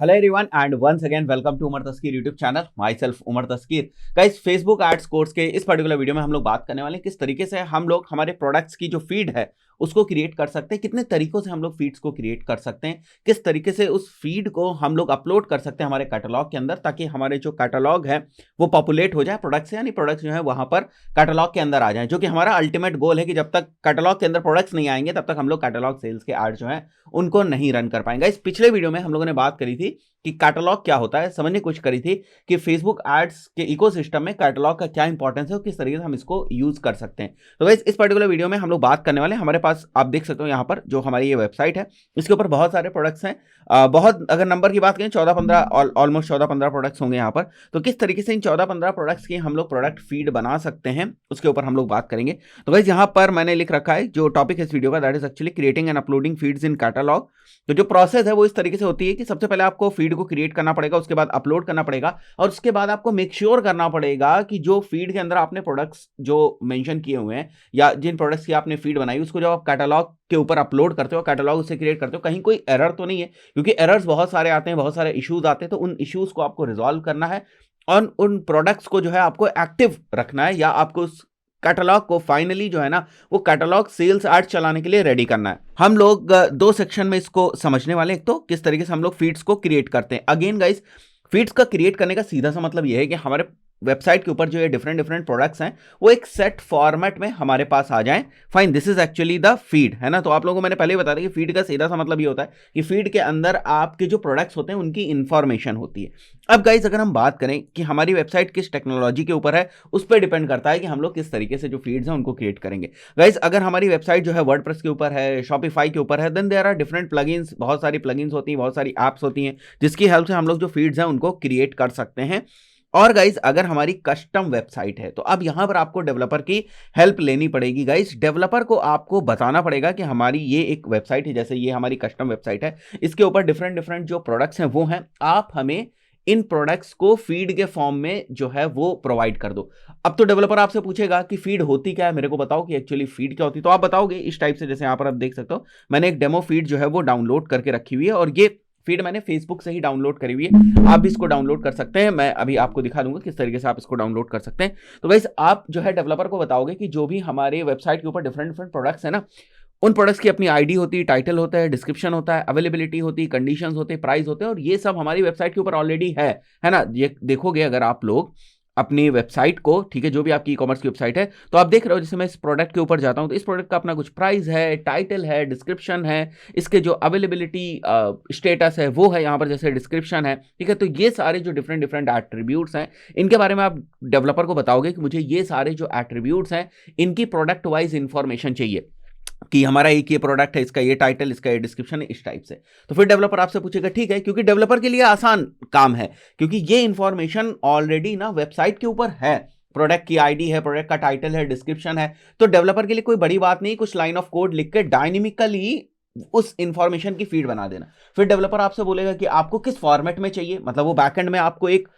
Hello everyone and once again welcome to Umar Taskeer YouTube channel myself Umar Taskeer. Guys Facebook ads course के इस particular video में हम लोग बात करने वाले हैं किस तरीके से हम लोग हमारे प्रोडक्ट्स की जो फीड है उसको क्रिएट कर सकते हैं, कितने तरीकों से हम लोग फीड्स को क्रिएट कर सकते हैं, किस तरीके से उस फीड को हम लोग अपलोड कर सकते हैं हमारे कैटलॉग के अंदर ताकि हमारे जो कैटलॉग है वो पॉपुलेट हो जाए प्रोडक्ट्स से, यानी प्रोडक्ट्स जो है वहां पर कैटलॉग के अंदर आ जाए, जो कि हमारा अल्टीमेट गोल है कि जब तक कैटलॉग के अंदर प्रोडक्ट्स नहीं आएंगे तब तक हम लोग कैटलॉग सेल्स के एड जो है उनको नहीं रन कर पाएंगे। इस पिछले वीडियो में हम लोगों ने बात करी थी कि कैटलॉग क्या होता है, समझने की कोशिश करी थी कि फेसबुक एड्स के इकोसिस्टम में कैटलॉग का क्या इंपॉर्टेंस है और किस तरीके से हम इसको यूज कर सकते हैं। तो गाइस इस पर्टिकुलर वीडियो में हम लोग बात करने वाले हैं, हमारे पास आप देख सकते हो यहाँ पर जो हमारी ये वेबसाइट है इसके ऊपर बहुत सारे प्रोडक्ट्स हैं। बहुत अगर नंबर की बात करें 14-15 ऑलमोस्ट 14-15 प्रोडक्ट्स होंगे यहाँ पर। तो किस तरीके से इन 14-15 प्रोडक्ट्स की हम लोग प्रोडक्ट फीड बना सकते हैं उसके ऊपर हम लोग बात करेंगे। तो गाइस यहाँ पर मैंने लिख रखा है जो टॉपिक है इस वीडियो का, that is actually creating and uploading feeds in catalogue. तो जो प्रोसेस है वो इस तरीके से होती है कि सबसे पहले आपको फीड को क्रिएट करना पड़ेगा, उसके बाद अपलोड करना पड़ेगा और उसके बाद आपको मेक श्योर करना पड़ेगा कि जो फीड के अंदर आपने प्रोडक्ट्स जो मेंशन किए हुए हैं या जिन प्रोडक्ट्स की आपने फीड बनाई उसको जब आप कैटलॉग के ऊपर अपलोड करते हो, कैटलॉग उससे क्रिएट करते हो, कहीं कोई एरर तो नहीं है, क्योंकि एरर्स बहुत सारे आते हैं, बहुत सारे इश्यूज आते हैं। तो उन इश्यूज को आपको रिजॉल्व करना है और उन प्रोडक्ट्स को जो है आपको एक्टिव रखना है या आपको उस कैटलॉग को फाइनली जो है ना वो कैटलॉग सेल्स एड चलाने के लिए रेडी करना है। हम लोग दो सेक्शन में इसको समझने वाले हैं। एक तो किस तरीके से हम लोग फीड्स को क्रिएट करते हैं। अगेन गाइस फीड्स का क्रिएट करने का सीधा सा मतलब यह है कि हमारे वेबसाइट के ऊपर जो ये डिफरेंट प्रोडक्ट्स हैं वो एक सेट फॉर्मेट में हमारे पास आ जाएं। Fine, this is actually the feed, है ना। तो आप लोगों को मैंने पहले ही बता दिया कि फीड का सीधा सा मतलब ये होता है कि फीड के अंदर आपके जो प्रोडक्ट्स होते हैं उनकी इंफॉर्मेशन होती है। अब गाइज अगर हम बात करें कि हमारी वेबसाइट किस टेक्नोलॉजी के ऊपर है उस पर डिपेंड करता है कि हम लोग किस तरीके से जो फीड्स हैं उनको क्रिएट करेंगे। गाइज अगर हमारी वेबसाइट जो है वर्डप्रेस के ऊपर है, शॉपिफाई के ऊपर है, then there are different plugins, बहुत सारी प्लगइन्स होती हैं, बहुत सारी ऐप्स होती हैं जिसकी हेल्प से हम लोग जो फीड्स हैं उनको क्रिएट कर सकते हैं। और गाइज अगर हमारी कस्टम वेबसाइट है तो अब यहां पर आपको डेवलपर की हेल्प लेनी पड़ेगी। गाइज डेवलपर को आपको बताना पड़ेगा कि हमारी ये एक वेबसाइट है, जैसे ये हमारी कस्टम वेबसाइट है, इसके ऊपर डिफरेंट जो प्रोडक्ट्स हैं वो हैं, आप हमें इन प्रोडक्ट्स को फीड के फॉर्म में जो है वो प्रोवाइड कर दो। अब तो डेवलपर आपसे पूछेगा कि फीड होती क्या है, मेरे को बताओ कि एक्चुअली फीड क्या होती है। तो आप बताओगे इस टाइप से, जैसे यहां पर आप देख सकते हो मैंने एक डेमो फीड जो है वो डाउनलोड करके रखी हुई है और ये फीड मैंने फेसबुक से ही डाउनलोड करी हुई है। आप भी इसको डाउनलोड कर सकते हैं, मैं अभी आपको दिखा दूंगा किस तरीके से आप इसको डाउनलोड कर सकते हैं। तो गाइस आप जो है डेवलपर को बताओगे कि जो भी हमारे वेबसाइट के ऊपर डिफरेंट प्रोडक्ट्स है ना, उन प्रोडक्ट्स की अपनी आईडी होती है, टाइटल होता है, डिस्क्रिप्शन होता है, अवेलेबिलिटी होती है, कंडीशंस होते हैं, प्राइस होते हैं, और ये सब हमारी वेबसाइट के ऊपर ऑलरेडी है ना। ये देखोगे अगर आप लोग अपनी वेबसाइट को, ठीक है, जो भी आपकी ई कॉमर्स की वेबसाइट है, तो आप देख रहे हो जैसे मैं इस प्रोडक्ट के ऊपर जाता हूं तो इस प्रोडक्ट का अपना कुछ प्राइस है, टाइटल है, डिस्क्रिप्शन है, इसके जो अवेलेबिलिटी स्टेटस है वो है, यहाँ पर जैसे डिस्क्रिप्शन है, ठीक है। तो ये सारे जो डिफरेंट एट्रीब्यूट्स हैं इनके बारे में आप डेवलपर को बताओगे कि मुझे ये सारे जो एट्रीब्यूट्स हैं इनकी प्रोडक्ट वाइज इंफॉर्मेशन चाहिए कि हमारा एक ये प्रोडक्ट है, इसका ये टाइटल, इसका ये डिस्क्रिप्शन है, इस टाइप से। तो फिर डेवलपर आपसे पूछेगा, ठीक है, क्योंकि डेवलपर के लिए आसान काम है क्योंकि ये इंफॉर्मेशन ऑलरेडी ना वेबसाइट के ऊपर है, प्रोडक्ट की आईडी है, प्रोडक्ट का टाइटल है, डिस्क्रिप्शन है। तो डेवलपर के लिए कोई बड़ी बात नहीं, कुछ लाइन ऑफ कोड लिख के डायनेमिकली उस इंफॉर्मेशन की फीड बना देना। फिर डेवलपर आपसे बोलेगा कि आपको किस फॉर्मेट में चाहिए, मतलब वो बैकएंड में आपको एक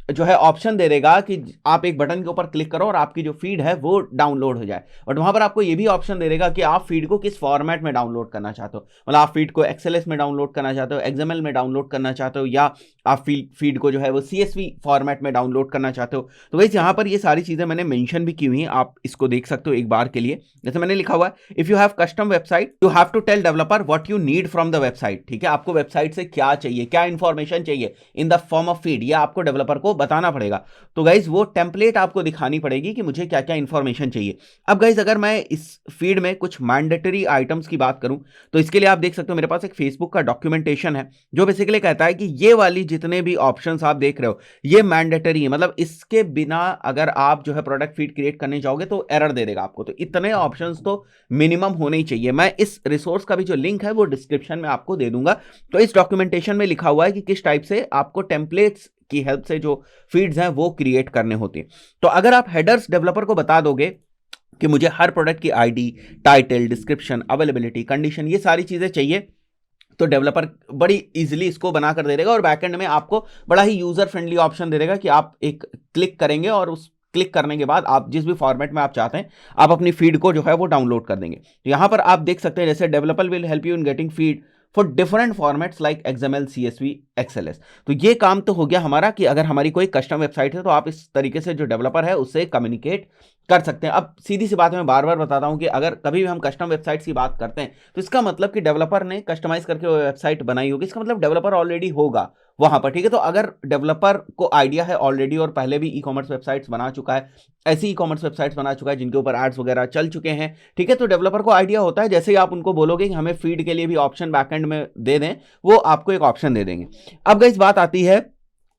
जो है ऑप्शन दे देगा कि आप एक बटन के ऊपर क्लिक करो और आपकी जो फीड है वो डाउनलोड हो जाए, बट वहां पर आपको ये भी ऑप्शन दे देगा कि आप फीड को किस फॉर्मेट में डाउनलोड करना चाहते हो, मतलब आप फीड को एक्सएलएस में डाउनलोड करना चाहते हो, एक्सएमएल में डाउनलोड करना चाहते हो, या आप फीड को जो है वो सीएसवी फॉर्मेट में डाउनलोड करना चाहते हो। तो वैसे यहाँ पर ये सारी चीजें मैंने मेंशन भी की हुई हैं, आप इसको देख सकते हो एक बार के लिए। जैसे मैंने लिखा हुआ है, if you have custom website you have to tell developer what you need from the website, ठीक है। आपको वेबसाइट से क्या चाहिए, क्या इंफॉर्मेशन चाहिए in the form of feed, ये आपको डेवलपर को बताना पड़ेगा। तो गाइज वो टेम्पलेट आपको दिखानी पड़ेगी कि मुझे क्या क्या इंफॉर्मेशन चाहिए। अब गाइज अगर मैं इस फीड में कुछ मैंडेटरी आइटम्स की बात करूं तो इसके लिए आप देख सकते हो मेरे पास एक फेसबुक का डॉक्यूमेंटेशन है जो बेसिकली कहता है कि ये वाली जितने भी ऑप्शंस आप देख रहे हो ये मैंडेटरी है, मतलब इसके बिना अगर आप जो है प्रोडक्ट फीड क्रिएट करने जाओगे तो एरर दे देगा आपको। तो इतने ऑप्शंस तो मिनिमम होने ही चाहिए। मैं इस रिसोर्स का भी जो लिंक है वो डिस्क्रिप्शन में आपको दे दूंगा। तो इस डॉक्यूमेंटेशन में लिखा हुआ है कि किस टाइप से आपको टेम्पलेट्स की हेल्प से जो फीड्स हैं वो क्रिएट करने होते हैं। तो अगर आप हेडर्स डेवलपर को बता दोगे कि मुझे हर प्रोडक्ट की ID, title, description, availability, condition, ये सारी चीजें चाहिए, तो डेवलपर बड़ी इजीली इसको बना कर दे देगा और बैकएंड में आपको बड़ा ही यूजर फ्रेंडली ऑप्शन दे देगा कि आप एक क्लिक करेंगे और उस क्लिक करने के बाद आप जिस भी फॉर्मेट में आप चाहते हैं आप अपनी फीड को जो है वो डाउनलोड कर देंगे। तो यहां पर आप देख सकते हैं जैसे developer will help you in getting feed for different formats like XML, CSV, XLS। तो ये काम तो हो गया हमारा कि अगर हमारी कोई कस्टम वेबसाइट है तो आप इस तरीके से जो डेवलपर है उससे कम्युनिकेट कर सकते हैं। अब सीधी सी बात है, मैं बार बार बताता हूं कि अगर कभी भी हम कस्टम वेबसाइट्स की बात करते हैं तो इसका मतलब कि डेवलपर ने कस्टमाइज करके वो वेबसाइट बनाई होगी, इसका मतलब डेवलपर ऑलरेडी होगा वहां पर, ठीक है। तो अगर डेवलपर को आइडिया है ऑलरेडी और पहले भी ई कॉमर्स वेबसाइट्स बना चुका है, ऐसी ई कॉमर्स वेबसाइट्स बना चुका है जिनके ऊपर एड्स वगैरह चल चुके हैं, ठीक है, तो डेवलपर को आइडिया होता है, जैसे ही आप उनको बोलोगे कि हमें फीड के लिए भी ऑप्शन बैकएंड में दे दें, वो आपको एक ऑप्शन दे देंगे। अब गाइस बात आती है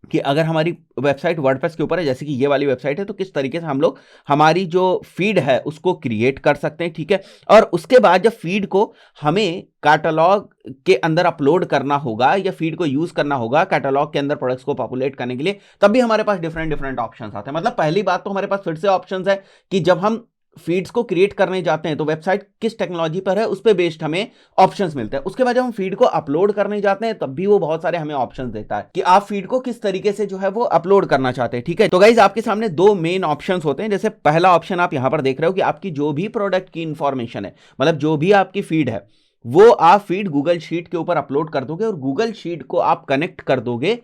कि अगर हमारी वेबसाइट वर्डप्रेस के ऊपर है, जैसे कि ये वाली वेबसाइट है, तो किस तरीके से हम लोग हमारी जो फीड है उसको क्रिएट कर सकते हैं, ठीक है। और उसके बाद जब फीड को हमें कैटलॉग के अंदर अपलोड करना होगा या फीड को यूज करना होगा कैटलॉग के अंदर प्रोडक्ट्स को पॉपुलेट करने के लिए, तब भी हमारे पास डिफरेंट डिफरेंट ऑप्शंस आते हैं। मतलब पहली बात तो हमारे पास फिर से ऑप्शंस है कि जब हम फीड्स को क्रिएट करने जाते हैं तो वेबसाइट किस टेक्नोलॉजी पर है उस पर बेस्ड हमें ऑप्शंस मिलते हैं। उसके बाद जब हम फीड को अपलोड करने जाते हैं तब भी वो बहुत सारे हमें ऑप्शंस देता है कि आप फीड को किस तरीके से जो है वो अपलोड करना चाहते हैं, ठीक है। तो गाइज आपके सामने दो मेन ऑप्शंस होते हैं। जैसे पहला ऑप्शन आप यहां पर देख रहे हो कि आपकी जो भी प्रोडक्ट की इंफॉर्मेशन है, मतलब जो भी आपकी फीड है, वो आप फीड गूगल शीट के ऊपर अपलोड कर दोगे और गूगल शीट को आप कनेक्ट कर दोगे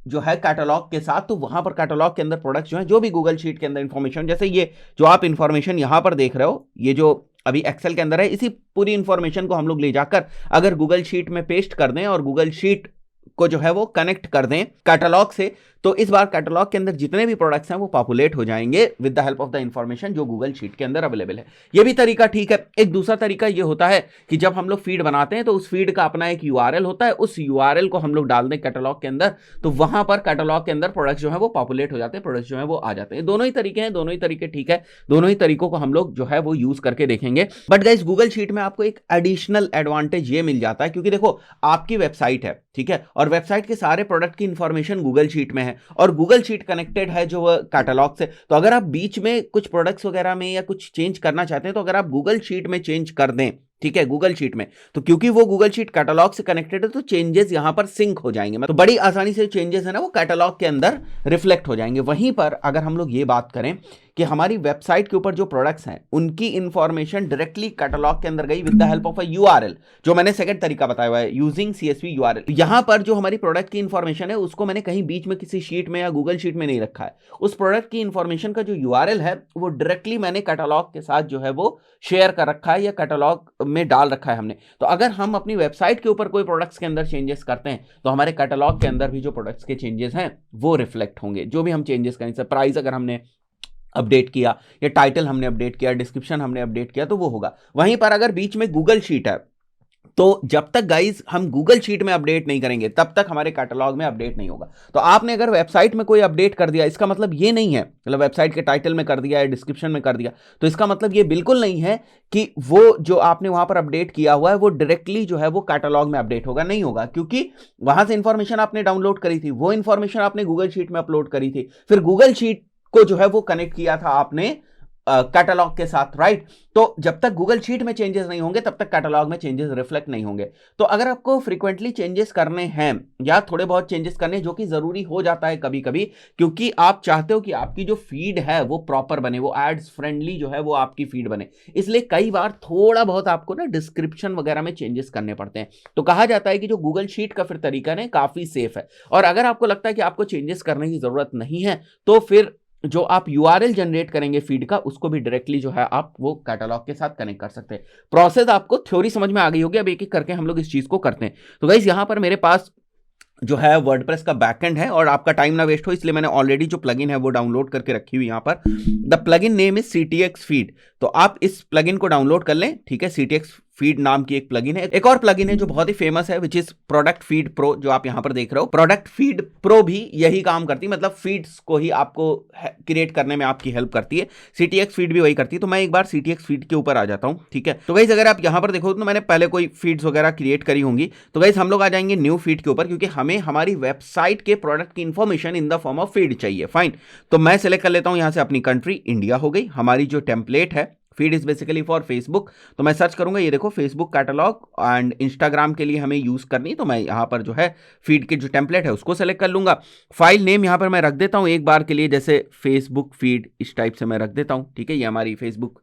जो है कैटलॉग के साथ। तो वहां पर कैटलॉग के अंदर प्रोडक्ट्स जो है, जो भी गूगल शीट के अंदर इंफॉर्मेशन, जैसे ये जो आप इंफॉर्मेशन यहां पर देख रहे हो, ये जो अभी एक्सेल के अंदर है, इसी पूरी इंफॉर्मेशन को हम लोग ले जाकर अगर गूगल शीट में पेस्ट कर दें और गूगल शीट को जो है वो कनेक्ट कर दें कैटलॉग से, तो इस बार कैटलॉग के अंदर जितने भी प्रोडक्ट्स हैं वो पॉपुलेट हो जाएंगे with the help of the information जो गूगल शीट के अंदर अवेलेबल है। ये भी तरीका ठीक है। एक दूसरा तरीका ये होता है कि जब हम लोग फीड बनाते हैं तो उस फीड का अपना एक यूआरएल होता है, उस यूआरएल को हम लोग डाल दें कैटलॉग के अंदर, तो वहां पर कैटलॉग के अंदर प्रोडक्ट्स जो है वो पॉपुलेट हो जाते हैं, प्रोडक्ट्स जो है वो आ जाते हैं। दोनों ही तरीके हैं, दोनों ही तरीके ठीक है, दोनों ही तरीकों को हम लोग जो है वो यूज करके देखेंगे। बट गाइस गूगल शीट में आपको एक एडिशनल एडवांटेज ये मिल जाता है, क्योंकि देखो आपकी वेबसाइट है, ठीक है, और वेबसाइट के सारे प्रोडक्ट की इंफॉर्मेशन गूगल शीट में है और गूगल शीट कनेक्टेड है जो कैटलॉग से। तो अगर आप बीच में कुछ प्रोडक्ट्स वगैरह में या कुछ चेंज करना चाहते हैं तो अगर आप गूगल शीट में चेंज कर दें, ठीक है, गूगल शीट में, तो क्योंकि वो गूगल शीट कैटलॉग से कनेक्टेड है तो चेंजेस यहां पर सिंक हो जाएंगे, मतलब बड़ी आसानी से चेंजेस है ना वो कैटलॉग के अंदर रिफ्लेक्ट हो जाएंगे। वहीं पर अगर हम लोग ये बात करें कि हमारी वेबसाइट के ऊपर जो प्रोडक्ट्स हैं उनकी इंफॉर्मेशन डायरेक्टली कैटलॉग के अंदर गई with the help of a URL, जो मैंने सेकंड तरीका बताया हुआ है, यूजिंग CSV यूआरएल। यहां पर जो हमारी प्रोडक्ट की इंफॉर्मेशन है उसको मैंने कहीं बीच में किसी शीट में या गूगल शीट में नहीं रखा है। उस प्रोडक्ट की इंफॉर्मेशन का जो यूआरएल है वो डायरेक्टली मैंने कैटलॉग के साथ जो है वो शेयर कर रखा है या कैटलॉग में डाल रखा है हमने। तो अगर हम अपनी वेबसाइट के ऊपर कोई प्रोडक्ट्स के अंदर चेंजेस करते हैं तो हमारे कैटलॉग के अंदर भी जो प्रोडक्ट्स के चेंजेस हैं वो रिफ्लेक्ट होंगे। जो भी हम चेंजेस करें, जैसे प्राइस अगर हमने अपडेट किया या टाइटल हमने अपडेट किया, डिस्क्रिप्शन हमने अपडेट किया, तो वो होगा। वहीं पर अगर बीच में गूगल शीट है तो जब तक गाइज हम गूगल शीट में अपडेट नहीं करेंगे तब तक हमारे कैटलॉग में अपडेट नहीं होगा। तो आपने अगर वेबसाइट में कोई अपडेट कर दिया, इसका मतलब ये नहीं है, मतलब वेबसाइट के टाइटल में कर दिया या डिस्क्रिप्शन में कर दिया, तो इसका मतलब ये बिल्कुल नहीं है कि वो जो आपने वहां पर अपडेट किया हुआ है वो डायरेक्टली जो है वो कैटलॉग में अपडेट होगा, नहीं होगा, क्योंकि वहां से इंफॉर्मेशन आपने डाउनलोड करी थी, वो इंफॉर्मेशन आपने गूगल शीट में अपलोड करी थी, फिर गूगल शीट को जो है वो कनेक्ट किया था आपने कैटलॉग के साथ, राइट। तो जब तक गूगल शीट में चेंजेस नहीं होंगे तब तक कैटलॉग में चेंजेस रिफ्लेक्ट नहीं होंगे। तो अगर आपको फ्रीक्वेंटली चेंजेस करने हैं या थोड़े बहुत चेंजेस करने, जो कि जरूरी हो जाता है कभी कभी, क्योंकि आप चाहते हो कि आपकी जो फीड है वो प्रॉपर बने, वो एड्स फ्रेंडली जो है वो आपकी फीड बने, इसलिए कई बार थोड़ा बहुत आपको ना डिस्क्रिप्शन वगैरह में चेंजेस करने पड़ते हैं। तो कहा जाता है कि जो गूगल शीट का फिर तरीका है काफी सेफ है। और अगर आपको लगता है कि आपको चेंजेस करने की जरूरत नहीं है तो फिर जो आप यूआरएल जनरेट करेंगे फीड का, उसको भी डायरेक्टली जो है आप वो कैटलॉग के साथ कनेक्ट कर सकते हैं। प्रोसेस आपको थ्योरी समझ में आ गई होगी, अब एक एक करके हम लोग इस चीज को करते हैं। तो गाइस यहां पर मेरे पास जो है वर्डप्रेस का बैकएंड है और आपका टाइम ना वेस्ट हो इसलिए मैंने ऑलरेडी जो प्लगइन है वो डाउनलोड करके रखी हुई यहां पर। The plugin name is CTX feed, तो आप इस प्लगइन को डाउनलोड कर लें, ठीक है। CTX फीड नाम की एक प्लगइन है। एक और प्लगइन है जो बहुत ही फेमस है which is product feed pro, जो आप यहां पर देख रहे हो। प्रोडक्ट फीड प्रो भी यही काम करती है, मतलब फीड्स को ही आपको क्रिएट करने में आपकी हेल्प करती है। CTX फीड भी वही करती है। तो मैं एक बार CTX फीड के ऊपर आ जाता हूं, ठीक है। तो गाइस अगर आप यहां पर देखो तो मैंने पहले कोई फीड्स वगैरह क्रिएट करी होंगी, तो गाइस हम लोग आ जाएंगे न्यू फीड के ऊपर, क्योंकि हमें हमारी वेबसाइट के प्रोडक्ट की information in the form of feed चाहिए। फाइन, तो मैं सेलेक्ट कर लेता हूं यहां से अपनी कंट्री, इंडिया हो गई। हमारी जो टेम्पलेट है, feed is basically for Facebook, तो मैं सर्च करूंगा, ये देखो फेसबुक कैटलॉग एंड इंस्टाग्राम के लिए हमें यूज करनी, तो मैं यहां पर जो है फीड के जो टेम्पलेट है उसको सेलेक्ट कर लूंगा। फाइल नेम यहां पर मैं रख देता हूं एक बार के लिए, जैसे फेसबुक फीड इस टाइप से मैं रख देता हूं, ठीक है। ये हमारी फेसबुक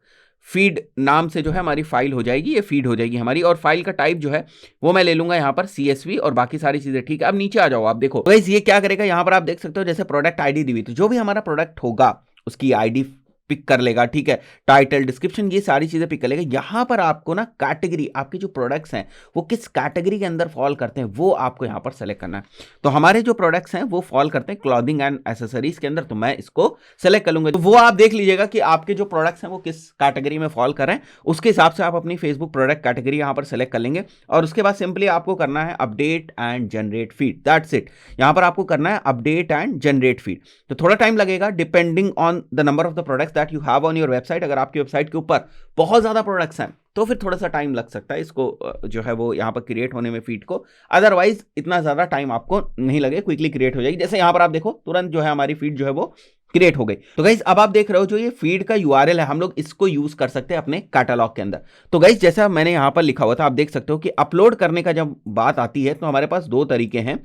फीड नाम से जो है हमारी फाइल हो जाएगी, ये फीड हो जाएगी हमारी। और फाइल का टाइप जो है वो मैं ले लूंगा यहाँ पर CSV और बाकी सारी चीजें, ठीक है। अब नीचे आ जाओ, आप देखो गाइस ये क्या करेगा, यहाँ पर आप देख सकते हो जैसे प्रोडक्ट आईडी दी हुई, तो जो भी हमारा प्रोडक्ट होगा उसकी आईडी पिक कर लेगा, ठीक है। टाइटल, डिस्क्रिप्शन, ये सारी चीजें पिक कर लेगा। यहां पर आपको ना कैटेगरी, आपके जो प्रोडक्ट्स हैं वो किस कैटेगरी के अंदर फॉल करते हैं वो आपको यहां पर सेलेक्ट करना है। तो हमारे जो प्रोडक्ट्स हैं वो फॉल करते हैं क्लॉथिंग एंड एसेसरीज के अंदर, तो मैं इसको सेलेक्ट कर लूंगा। तो वो आप देख लीजिएगा कि आपके जो प्रोडक्ट्स हैं वो किस कैटेगरी में फॉल कर रहे हैं, उसके हिसाब से आप अपनी फेसबुक प्रोडक्ट कैटेगरी यहां पर सेलेक्ट कर लेंगे। और उसके बाद सिंपली आपको करना है update and generate feed, that's it. यहां पर आपको करना है अपडेट एंड जनरेट फीड। तो थोड़ा टाइम लगेगा depending on the number of the products that you have on your website. अगर आपकी वेबसाइट के ऊपर बहुत ज्यादा प्रोडक्ट्स हैं तो फिर थोड़ा सा टाइम लग सकता है इसको जो है वो यहाँ पर क्रिएट होने में फीड को। अदरवाइज इतना ज्यादा टाइम आपको नहीं लगे, क्विकली क्रिएट हो जाएगी। जैसे यहाँ पर आप देखो तुरंत जो है हमारी फीड जो है वो क्रिएट हो गई। तो गाइस अब आप देख रहे हो जो ये फीड का URL है, हम लोग इसको यूज कर सकते हैं अपने कैटलॉग के अंदर। तो गाइस जैसा मैंने यहाँ पर लिखा हुआ था, आप देख सकते हो कि अपलोड करने का जब बात आती है तो हमारे पास दो तरीके हैं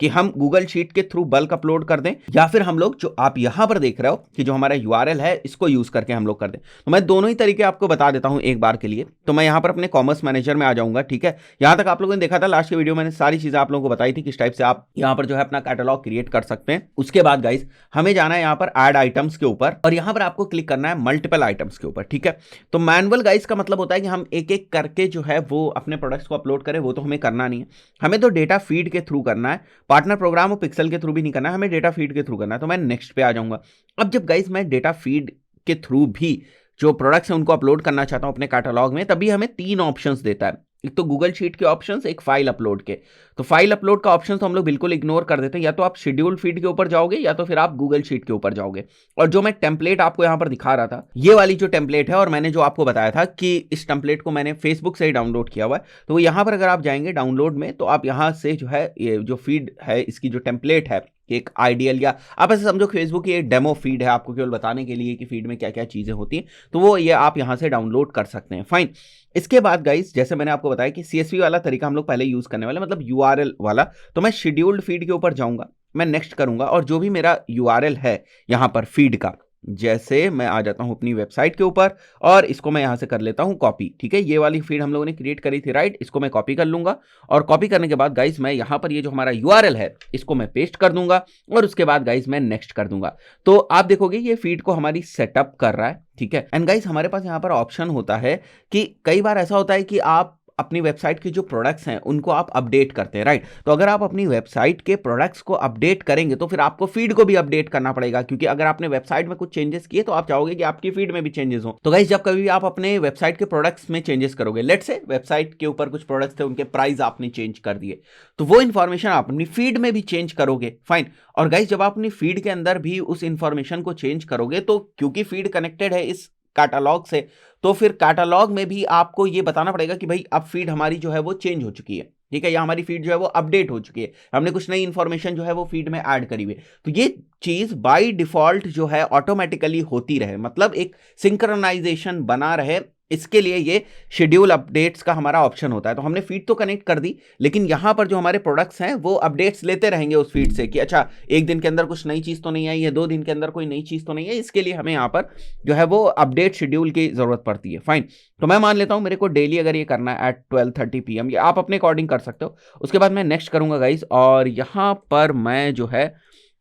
कि हम गूगल शीट के थ्रू बल्क अपलोड कर दें, या फिर हम लोग जो आप यहां पर देख रहे हो कि जो हमारा URL है इसको यूज करके हम लोग कर दें। तो मैं दोनों ही तरीके आपको बता देता हूं एक बार के लिए। तो मैं यहां पर अपने कॉमर्स मैनेजर में आ जाऊंगा, ठीक है। यहां तक आप लोगों ने देखा था लास्ट के वीडियो, मैंने सारी चीजें आप लोगों को बताई थी किस टाइप से आप यहां पर जो है अपना कैटलॉग क्रिएट कर सकते हैं। उसके बाद गाइस हमें जाना है यहां पर ऐड आइटम्स के ऊपर, और यहां पर आपको क्लिक करना है मल्टीपल आइटम्स के ऊपर, ठीक है। तो मैनुअल गाइस का मतलब होता है कि हम एक एक करके जो है वो अपने प्रोडक्ट्स को अपलोड करें, वो तो हमें करना नहीं है। हमें तो डेटा फीड के थ्रू करना है, पार्टनर प्रोग्राम पिक्सल के थ्रू भी नहीं करना है, हमें डेटा फीड के थ्रू करना है। तो मैं नेक्स्ट पे आ जाऊंगा। अब जब गाइस मैं डेटा फीड के थ्रू भी जो प्रोडक्ट्स हैं उनको अपलोड करना चाहता हूं अपने कैटलॉग में, तभी हमें 3 ऑप्शंस देता है। एक तो गूगल शीट के ऑप्शंस, एक फाइल अपलोड के। तो फाइल अपलोड का ऑप्शन तो हम लोग बिल्कुल इग्नोर कर देते हैं, या तो आप शेड्यूल फीड के ऊपर जाओगे या तो फिर आप गूगल शीट के ऊपर जाओगे। और जो मैं टेम्पलेट आपको यहां पर दिखा रहा था, ये वाली जो टेम्पलेट है, और मैंने जो आपको बताया था कि इस टेम्पलेट को मैंने फेसबुक से ही डाउनलोड किया हुआ है, तो यहां पर अगर आप जाएंगे डाउनलोड में तो आप यहां से जो है ये जो फीड है इसकी जो टेम्पलेट है, एक आइडियल, या आप ऐसे समझो फेसबुक की एक डेमो फीड है आपको केवल बताने के लिए कि फीड में क्या क्या चीजें होती हैं, तो वो ये आप यहां से डाउनलोड कर सकते हैं। फाइन। इसके बाद गाइस जैसे मैंने आपको बताया कि CSV वाला तरीका हम लोग पहले यूज करने वाले, मतलब URL वाला। तो मैं शेड्यूल्ड फीड के ऊपर जाऊंगा, मैं नेक्स्ट करूंगा, और जो भी मेरा URL है यहां पर फीड का, जैसे मैं आ जाता हूं अपनी वेबसाइट के ऊपर और इसको मैं यहां से कर लेता हूं कॉपी, ठीक है। ये वाली फीड हम लोगों ने क्रिएट करी थी, राइट। इसको मैं कॉपी कर लूंगा, और कॉपी करने के बाद गाइस मैं यहां पर ये जो हमारा URL है इसको मैं पेस्ट कर दूंगा, और उसके बाद गाइस मैं नेक्स्ट कर दूंगा। तो आप देखोगे ये फीड को हमारी सेटअप कर रहा है, ठीक है। एंड गाइस हमारे पास यहां पर ऑप्शन होता है कि कई बार ऐसा होता है कि आप अपनी वेबसाइट के जो प्रोडक्ट्स हैं उनको आप अपडेट करते हैं, राइट। तो अगर आप अपनी वेबसाइट के प्रोडक्ट्स को अपडेट करेंगे तो फिर आपको फीड को भी अपडेट करना पड़ेगा, क्योंकि अगर आपने वेबसाइट में कुछ चेंजेस किए तो आप चाहोगे कि आपकी फीड में भी चेंजेस हो। तो गाइस जब कभी भी आप अपने वेबसाइट के प्रोडक्ट्स में चेंजेस करोगे, लेट्स से वेबसाइट के ऊपर कुछ प्रोडक्ट्स थे, उनके प्राइस आपने चेंज कर दिए, तो वो इन्फॉर्मेशन आप अपनी फीड में भी चेंज करोगे, फाइन। और गाइस जब आप अपनी फीड के अंदर भी उस इन्फॉर्मेशन को चेंज करोगे, तो क्योंकि फीड कनेक्टेड है इस कैटलॉग से, तो फिर कैटलॉग में भी आपको ये बताना पड़ेगा कि भाई अब फीड हमारी जो है वो चेंज हो चुकी है, ठीक है, या हमारी फीड जो है वो अपडेट हो चुकी है, हमने कुछ नई इंफॉर्मेशन जो है वो फीड में ऐड करी हुई। तो ये चीज बाय डिफॉल्ट जो है ऑटोमेटिकली होती रहे, मतलब एक सिंक्रोनाइजेशन बना रहे, इसके लिए ये शेड्यूल अपडेट्स का हमारा ऑप्शन होता है। तो हमने फीड तो कनेक्ट कर दी, लेकिन यहां पर जो हमारे प्रोडक्ट्स हैं वो अपडेट्स लेते रहेंगे उस फीड से कि अच्छा एक दिन के अंदर कुछ नई चीज तो नहीं आई है, 2 दिन के अंदर कोई नई चीज तो नहीं है। इसके लिए हमें यहाँ पर जो है वो अपडेट शेड्यूल की जरूरत पड़ती है, फाइन। तो मैं मान लेता हूं मेरे को डेली अगर ये करना है एट 12:30 PM, ये आप अपने अकॉर्डिंग कर सकते हो। उसके बाद मैं नेक्स्ट करूंगा गाइस, और यहां पर मैं जो है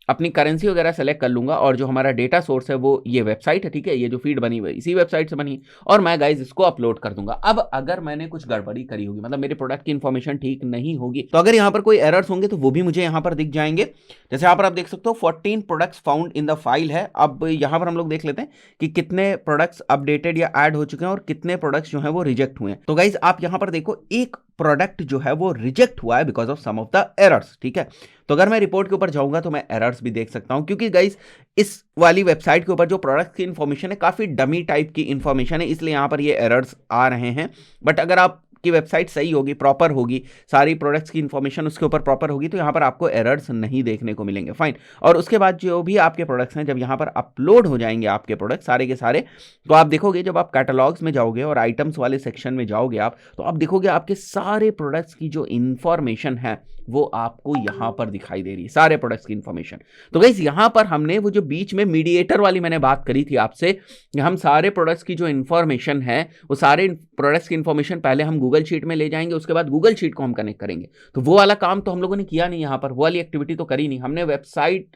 अपनी करेंसी वगैरह सेलेक्ट कर लूंगा, और जो हमारा डेटा सोर्स है वो ये वेबसाइट है, ठीक है। ये जो फीड बनी हुई है इसी वेबसाइट से बनी, और मैं गाइज इसको अपलोड कर दूंगा। अब अगर मैंने कुछ गड़बड़ी करी होगी, मतलब मेरे प्रोडक्ट की इन्फॉर्मेशन ठीक नहीं होगी, तो अगर यहाँ पर कोई एरर्स होंगे तो वो भी मुझे यहाँ पर दिख जाएंगे। जैसे यहाँ पर आप देख सकते हो 14 products found in the file है। अब यहाँ पर हम लोग देख लेते हैं कि कितने प्रोडक्ट्स अपडेटेड या ऐड हो चुके हैं और कितने प्रोडक्ट्स जो है वो रिजेक्ट हुए हैं। तो गाइज आप यहाँ पर देखो एक प्रोडक्ट जो है वो रिजेक्ट हुआ है because of some of the errors, ठीक है। तो अगर मैं रिपोर्ट के ऊपर जाऊंगा तो मैं एरर्स भी देख सकता हूं, क्योंकि गाइस इस वाली वेबसाइट के ऊपर जो प्रोडक्ट की इन्फॉर्मेशन है काफी डमी टाइप की इन्फॉर्मेशन है, इसलिए यहां पर ये एरर्स आ रहे हैं। बट अगर आप की वेबसाइट सही होगी, प्रॉपर होगी, सारी प्रोडक्ट्स की इन्फॉर्मेशन उसके ऊपर प्रॉपर होगी, तो यहाँ पर आपको एरर्स नहीं देखने को मिलेंगे, फाइन। और उसके बाद जो भी आपके प्रोडक्ट्स हैं जब यहाँ पर अपलोड हो जाएंगे आपके प्रोडक्ट सारे के सारे, तो आप देखोगे जब आप कैटलॉग्स में जाओगे और आइटम्स वाले सेक्शन में जाओगे आप, तो आप देखोगे आपके सारे प्रोडक्ट्स की जो इन्फॉर्मेशन है वो आपको यहां पर दिखाई दे रही है, सारे प्रोडक्ट्स की इंफॉर्मेशन। तो गाइस यहां पर हमने वो जो बीच में मीडिएटर वाली मैंने बात करी थी आपसे, कि हम सारे प्रोडक्ट्स की जो इंफॉर्मेशन है वो सारे प्रोडक्ट्स की इंफॉर्मेशन पहले हम गूगल शीट में ले जाएंगे, उसके बाद गूगल शीट को हम कनेक्ट करेंगे। तो वो वाला काम तो हम लोगों ने किया नहीं, यहां पर वो वाली एक्टिविटी तो करी नहीं हमने। वेबसाइट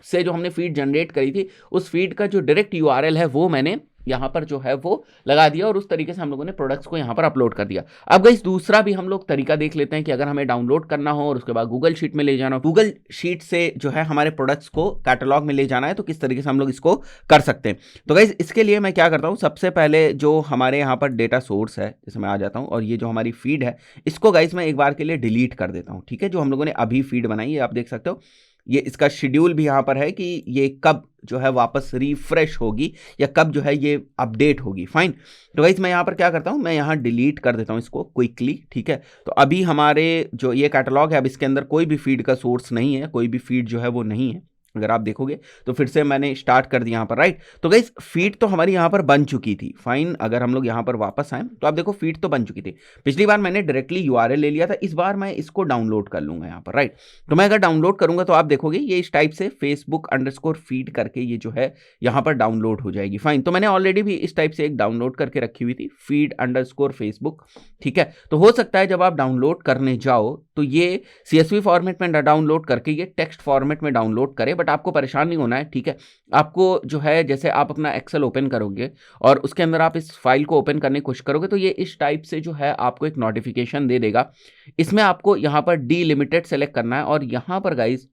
से जो हमने फीड जनरेट करी थी, उस फीड का जो डायरेक्ट यूआरएल है वो मैंने यहां पर जो है वो लगा दिया, और उस तरीके से हम लोगों ने प्रोडक्ट्स को यहां पर अपलोड कर दिया। अब गाइस दूसरा भी हम लोग तरीका देख लेते हैं कि अगर हमें डाउनलोड करना हो और उसके बाद गूगल शीट में ले जाना हो, गूगल शीट से जो है हमारे प्रोडक्ट्स को कैटलॉग में ले जाना है, तो किस तरीके से हम लोग इसको कर सकते हैं। तो गाइस इसके लिए मैं क्या करता हूं, सबसे पहले जो हमारे यहां पर डेटा सोर्स है, जैसे मैं आ जाता हूं, और ये जो हमारी फीड है इसको गाइस मैं एक बार के लिए डिलीट कर देता हूं। ठीक है, जो हम लोगों ने अभी फीड बनाई है आप देख सकते हो, ये इसका शेड्यूल भी यहाँ पर है कि ये कब जो है वापस रिफ्रेश होगी या कब जो है ये अपडेट होगी। फाइन, तो गाइस मैं यहाँ पर क्या करता हूँ, मैं यहाँ डिलीट कर देता हूँ इसको क्विकली। ठीक है, तो अभी हमारे जो ये कैटलॉग है, अब इसके अंदर कोई भी फीड का सोर्स नहीं है, कोई भी फीड जो है वो नहीं है। अगर आप देखोगे तो फिर से मैंने स्टार्ट कर दिया यहाँ पर, राइट। तो गाइस फीड तो हमारी यहाँ पर बन चुकी थी। फाइन, अगर हम लोग यहाँ पर वापस आए तो आप देखो फीड तो बन चुकी थी। पिछली बार मैंने डायरेक्टली यूआरएल ले लिया था, इस बार मैं इसको डाउनलोड कर लूंगा यहाँ पर, राइट। तो मैं अगर डाउनलोड करूंगा तो आप देखोगे ये इस टाइप से Facebook_feed करके ये जो है यहाँ पर डाउनलोड हो जाएगी। फाइन, तो मैंने ऑलरेडी भी इस टाइप से एक डाउनलोड करके रखी हुई थी, feed_Facebook। ठीक है, तो हो सकता है जब आप डाउनलोड करने जाओ तो ये CSV फॉर्मेट में डाउनलोड करके ये टेक्स्ट फॉर्मेट में डाउनलोड करे, बट आपको परेशान नहीं होना है। ठीक है, आपको जो है जैसे आप अपना एक्सेल ओपन करोगे और उसके अंदर आप इस फाइल को ओपन करने की कोशिश करोगे तो ये इस टाइप से जो है आपको एक नोटिफिकेशन दे देगा। इसमें आपको यहाँ पर डिलिमिटेड सेलेक्ट करना है और यहाँ पर गाइज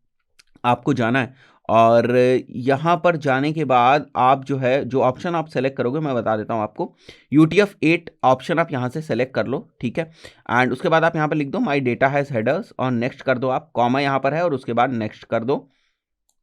आपको जाना है, और यहाँ पर जाने के बाद आप जो है जो ऑप्शन आप सेलेक्ट करोगे मैं बता देता हूँ आपको, UTF-8 ऑप्शन आप यहाँ से सेलेक्ट कर लो। ठीक है, एंड उसके बाद आप यहाँ पर लिख दो माई डेटा हैज़ हेडर्स और नेक्स्ट कर दो आप, कॉमा यहाँ पर है और उसके बाद नेक्स्ट कर दो।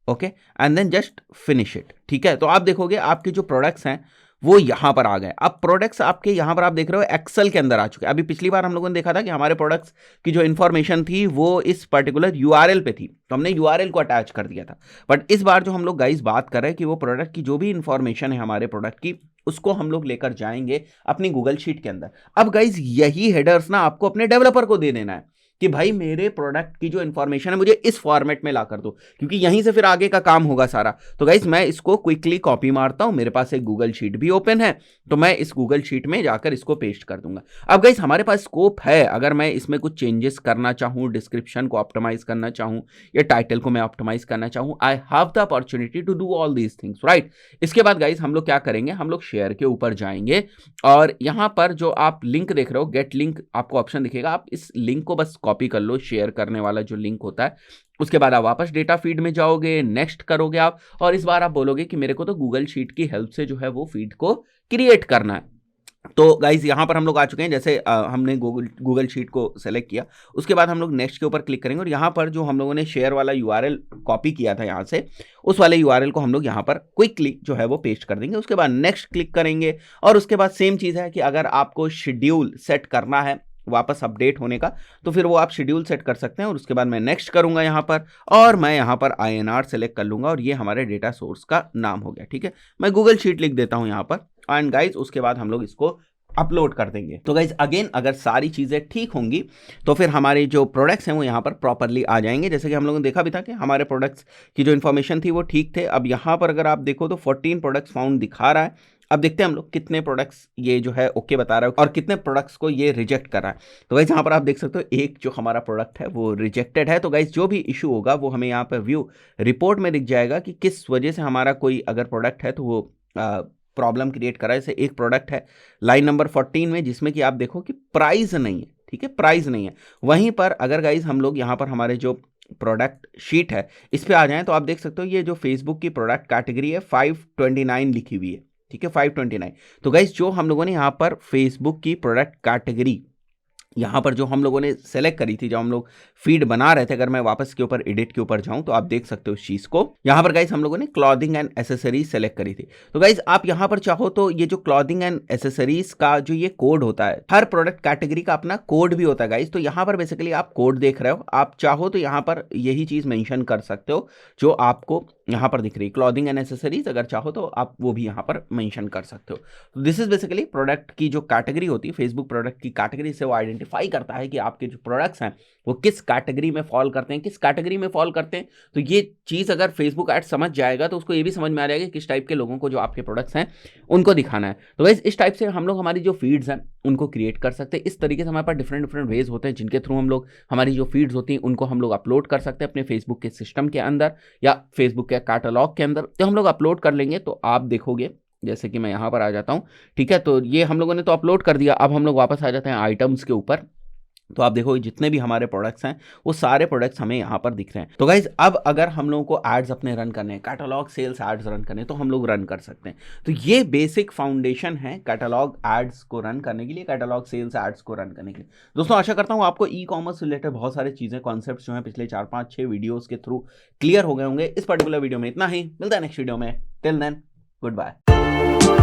Okay, and then just finish it. ठीक है, तो आप देखोगे आपके जो प्रोडक्ट्स हैं वो यहां पर आ गए। अब प्रोडक्ट्स आपके यहां पर आप देख रहे हो एक्सेल के अंदर आ चुके हैं। अभी पिछली बार हम लोगों ने देखा था कि हमारे प्रोडक्ट्स की जो इंफॉर्मेशन थी वो इस पर्टिकुलर यूआरएल पे थी, तो हमने यूआरएल को अटैच कर दिया था। बट इस बार जो हम लोग गाइस बात कर रहे हैं कि वो प्रोडक्ट की जो भी इंफॉर्मेशन है हमारे प्रोडक्ट की, उसको हम लोग लेकर जाएंगे अपनी गूगल शीट के अंदर। अब गाइस यही हेडर्स ना आपको अपने डेवलपर को दे देना है कि भाई मेरे प्रोडक्ट की जो इंफॉर्मेशन है मुझे इस फॉर्मेट में ला कर दो, क्योंकि यहीं से फिर आगे का काम होगा सारा। तो गाइस मैं इसको क्विकली कॉपी मारता हूं, मेरे पास एक गूगल शीट भी ओपन है, तो मैं इस गूगल शीट में जाकर इसको पेस्ट कर दूंगा। अब गाइस हमारे पास स्कोप है, अगर मैं इसमें कुछ चेंजेस करना चाहूं, डिस्क्रिप्शन को ऑप्टिमाइज करना चाहूं या टाइटल को मैं ऑप्टिमाइज करना चाहूं, I have the opportunity to do all these things, right. इसके बाद गाइस हम लोग क्या करेंगे, हम लोग शेयर के ऊपर जाएंगे और यहां पर जो आप लिंक देख रहे हो, गेट लिंक आपको ऑप्शन दिखेगा, आप इस लिंक को बस कॉपी कर लो, शेयर करने वाला जो लिंक होता है। उसके बाद आप वापस डेटा फीड में जाओगे, नेक्स्ट करोगे आप, और इस बार आप बोलोगे कि मेरे को तो गूगल शीट की हेल्प से जो है वो फीड को क्रिएट करना है। तो गाइज यहां पर हम लोग आ चुके हैं, जैसे हमने गूगल शीट को सेलेक्ट किया, उसके बाद हम लोग नेक्स्ट के ऊपर क्लिक करेंगे और यहां पर जो हम लोगों ने शेयर वाला यूआरएल कॉपी किया था यहां से, उस वाले यूआरएल को हम लोग यहां पर क्विकली जो है वो पेस्ट कर देंगे। उसके बाद नेक्स्ट क्लिक करेंगे और उसके बाद सेम चीज है कि अगर आपको शेड्यूल सेट करना है वापस अपडेट होने का, तो फिर वो आप शेड्यूल सेट कर सकते हैं। और उसके बाद मैं नेक्स्ट करूंगा यहाँ पर, और मैं यहाँ पर INR सेलेक्ट कर लूंगा और ये हमारे डेटा सोर्स का नाम हो गया। ठीक है, मैं गूगल शीट लिख देता हूँ यहाँ पर, एंड गाइज उसके बाद हम लोग इसको अपलोड कर देंगे। तो गाइज अगेन अगर सारी चीजें ठीक होंगी तो फिर हमारे जो प्रोडक्ट्स हैं वो यहाँ पर प्रॉपरली आ जाएंगे। जैसे कि हम लोगों ने देखा भी था कि हमारे प्रोडक्ट्स की जो इन्फॉर्मेशन थी वो ठीक थे। अब यहाँ पर अगर आप देखो तो 14 प्रोडक्ट्स फाउंड दिखा रहा है। अब देखते हैं हम लोग कितने प्रोडक्ट्स ये जो है ओके बता रहा है और कितने प्रोडक्ट्स को ये रिजेक्ट कर रहा है। तो गाइज यहाँ पर आप देख सकते हो एक जो हमारा प्रोडक्ट है वो रिजेक्टेड है। तो गाइज जो भी इशू होगा वो हमें यहाँ पर व्यू रिपोर्ट में दिख जाएगा कि किस वजह से हमारा कोई अगर प्रोडक्ट है तो वो प्रॉब्लम क्रिएट करा है। जैसे एक प्रोडक्ट है लाइन नंबर 14 में जिसमें कि आप देखो कि प्राइस नहीं है, ठीक है, प्राइस नहीं है। वहीं पर अगर गाइज हम लोग यहाँ पर हमारे जो प्रोडक्ट शीट है इस पे आ जाएं तो आप देख सकते हो ये जो फेसबुक की प्रोडक्ट कैटेगरी है 529 लिखी हुई है, ठीक है, 529। तो गाइज जो हम लोगों ने यहाँ पर फेसबुक की प्रोडक्ट कैटेगरी यहाँ पर जो हम लोगों ने सेलेक्ट करी थी, जब हम लोग फीड बना रहे थे, अगर मैं वापस के ऊपर एडिट के ऊपर जाऊं तो आप देख सकते हो उस चीज को। यहाँ पर गाइज हम लोगों ने क्लॉथिंग एंड एसेसरीज सेलेक्ट करी थी। तो गाइज आप यहाँ पर चाहो तो ये जो क्लॉथिंग एंड एसेसरीज का जो ये कोड होता है, हर प्रोडक्ट कैटेगरी का अपना कोड भी होता है गाइज। तो यहाँ पर बेसिकली आप कोड देख रहे हो, आप चाहो तो यहाँ पर यही चीज मेंशन कर सकते हो जो आपको यहाँ पर दिख रही है क्लॉथिंग एंड एसेसरीज, अगर चाहो तो आप वो भी यहाँ पर मेंशन कर सकते हो। तो दिस इज बेसिकली प्रोडक्ट की जो कैटेगरी होती है, फेसबुक प्रोडक्ट की कैटेगरी से वो आइडेंटिफाई करता है कि आपके जो प्रोडक्ट्स हैं वो किस कैटेगरी में फॉल करते हैं, किस कैटेगरी में फॉल करते हैं। तो ये चीज़ अगर फेसबुक एड समझ जाएगा तो उसको ये भी समझ में आ जाएगा किस टाइप के लोगों को जो आपके प्रोडक्ट्स हैं उनको दिखाना है। तो गाइस इस टाइप से हम लोग हमारी जो फीड्स हैं उनको क्रिएट कर सकते हैं। इस तरीके से हमारे पास डिफरेंट डिफरेंट वेज होते हैं जिनके थ्रू हम लोग हमारी जो फीड्स होती हैं उनको हम लोग अपलोड कर सकते हैं अपने फेसबुक के सिस्टम के अंदर या फेसबुक के कैटलॉग के अंदर। तो हम लोग अपलोड कर लेंगे तो आप देखोगे, जैसे कि मैं यहाँ पर आ जाता हूँ, ठीक है। तो ये हम लोगों ने तो अपलोड कर दिया। अब हम लोग वापस आ जाते हैं आइटम्स के ऊपर। तो आप देखो जितने भी हमारे प्रोडक्ट्स हैं वो सारे प्रोडक्ट्स हमें यहाँ पर दिख रहे हैं। तो गाइज अब अगर हम लोगों को एड्स अपने रन करने हैं, कैटलॉग सेल्स एड्स रन करने, तो हम लोग रन कर सकते हैं। तो ये बेसिक फाउंडेशन है कैटलॉग एड्स को रन करने के लिए, कैटलॉग सेल्स एड्स को रन करने के लिए। दोस्तों आशा करता हूँ आपको ई कॉमर्स रिलेटेड बहुत सारी चीज़ें, कॉन्सेप्ट्स जो हैं पिछले 4-5-6 वीडियोज़ के थ्रू क्लियर हो गए होंगे। इस पर्टिकुलर वीडियो में इतना ही, मिलता है नेक्स्ट वीडियो में। Till then good bye.